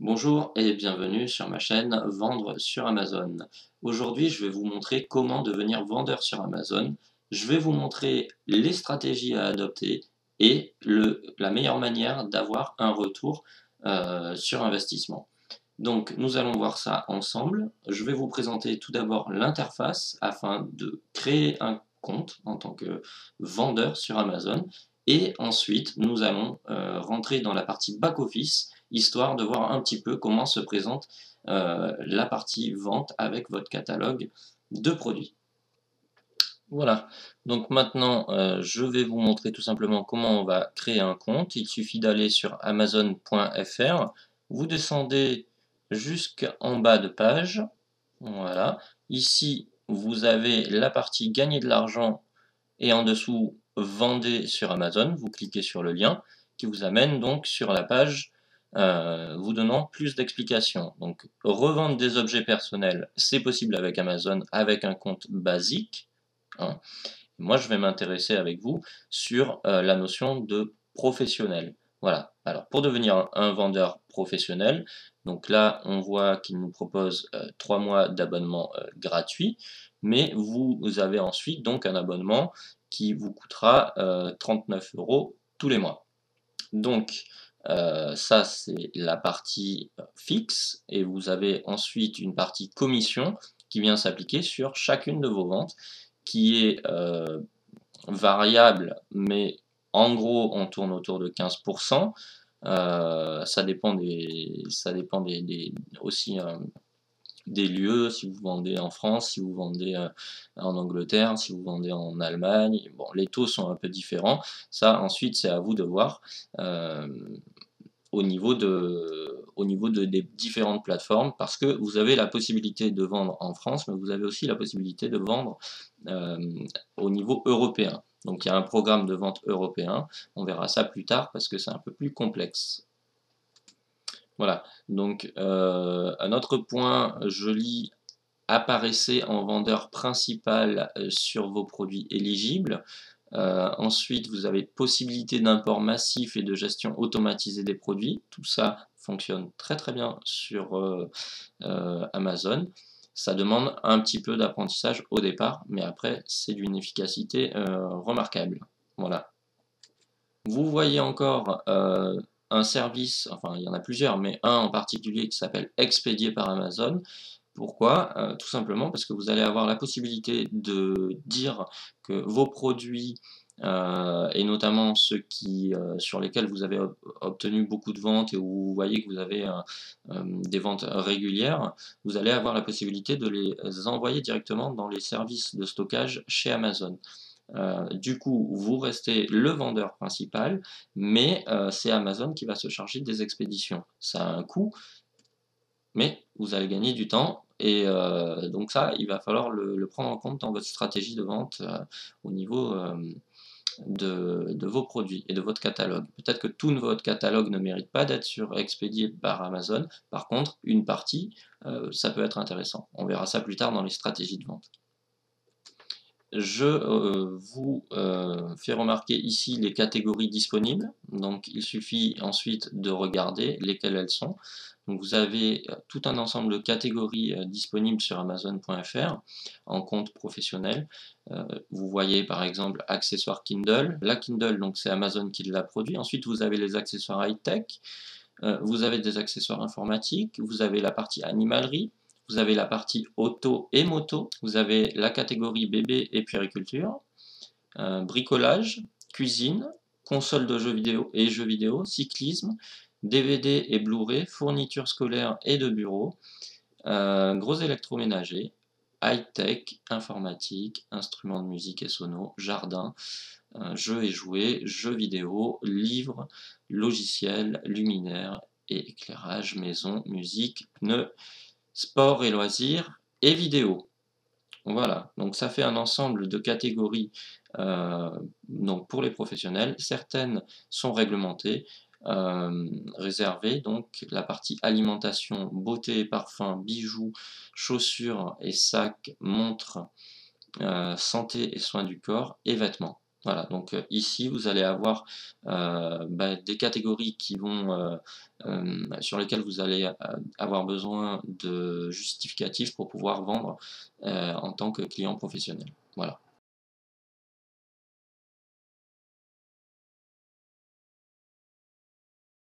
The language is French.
Bonjour et bienvenue sur ma chaîne Vendre sur Amazon. Aujourd'hui, je vais vous montrer comment devenir vendeur sur Amazon. Je vais vous montrer les stratégies à adopter et la meilleure manière d'avoir un retour sur investissement. Donc, nous allons voir ça ensemble. Je vais vous présenter tout d'abord l'interface afin de créer un compte en tant que vendeur sur Amazon. Et ensuite, nous allons rentrer dans la partie back-office, histoire de voir un petit peu comment se présente la partie vente avec votre catalogue de produits. Voilà, donc maintenant je vais vous montrer tout simplement comment on va créer un compte. Il suffit d'aller sur amazon.fr, vous descendez jusqu'en bas de page, voilà. Ici vous avez la partie gagner de l'argent et en dessous vendez sur Amazon, vous cliquez sur le lien qui vous amène donc sur la page vous donnant plus d'explications. Donc revendre des objets personnels, c'est possible avec Amazon avec un compte basique, hein. Moi, je vais m'intéresser avec vous sur la notion de professionnel. Voilà. Alors, pour devenir un vendeur professionnel, donc là, on voit qu'il nous propose 3 mois d'abonnement gratuit, mais vous avez ensuite donc un abonnement qui vous coûtera 39 € tous les mois. Donc, ça, c'est la partie fixe, et vous avez ensuite une partie commission qui vient s'appliquer sur chacune de vos ventes, qui est variable, mais en gros, on tourne autour de 15%. Ça dépend aussi des lieux, si vous vendez en France, si vous vendez en Angleterre, si vous vendez en Allemagne. Bon, les taux sont un peu différents. Ça, ensuite, c'est à vous de voir. Euh, des différentes plateformes, parce que vous avez la possibilité de vendre en France, mais vous avez aussi la possibilité de vendre euh, au niveau européen. Donc il y a un programme de vente européen, on verra ça plus tard parce que c'est un peu plus complexe. Voilà, donc un autre point joli, apparaissez en vendeur principal sur vos produits éligibles. Ensuite, vous avez possibilité d'import massif et de gestion automatisée des produits. Tout ça fonctionne très très bien sur Amazon. Ça demande un petit peu d'apprentissage au départ, mais après, c'est d'une efficacité remarquable. Voilà. Vous voyez encore un service, enfin il y en a plusieurs, mais un en particulier qui s'appelle Expédié par Amazon. Pourquoi? Tout simplement parce que vous allez avoir la possibilité de dire que vos produits, et notamment ceux sur lesquels vous avez obtenu beaucoup de ventes et où vous voyez que vous avez des ventes régulières, vous allez avoir la possibilité de les envoyer directement dans les services de stockage chez Amazon. Du coup, vous restez le vendeur principal, mais c'est Amazon qui va se charger des expéditions. Ça a un coût, mais vous allez gagner du temps, et donc ça, il va falloir le prendre en compte dans votre stratégie de vente au niveau de vos produits et de votre catalogue. Peut-être que tout votre catalogue ne mérite pas d'être expédié par Amazon, par contre, une partie, ça peut être intéressant. On verra ça plus tard dans les stratégies de vente. Je vous fais remarquer ici les catégories disponibles, donc il suffit ensuite de regarder lesquelles elles sont. Donc vous avez tout un ensemble de catégories disponibles sur Amazon.fr en compte professionnel. Vous voyez par exemple accessoires Kindle. La Kindle, donc c'est Amazon qui l'a produit. Ensuite vous avez les accessoires high-tech, vous avez des accessoires informatiques, vous avez la partie animalerie, vous avez la partie auto et moto, vous avez la catégorie bébé et puériculture, bricolage, cuisine, console de jeux vidéo et jeux vidéo, cyclisme, DVD et Blu-ray, fournitures scolaires et de bureau, gros électroménager, high-tech, informatique, instruments de musique et sono, jardin, jeux et jouets, jeux vidéo, livres, logiciels, luminaires et éclairage, maison, musique, pneus, sport et loisirs et vidéo. Voilà, donc ça fait un ensemble de catégories donc pour les professionnels. Certaines sont réglementées, réservées, donc la partie alimentation, beauté et parfum, bijoux, chaussures et sacs, montres, santé et soins du corps et vêtements. Voilà, donc ici vous allez avoir des catégories qui vont, sur lesquelles vous allez avoir besoin de justificatifs pour pouvoir vendre en tant que client professionnel. Voilà.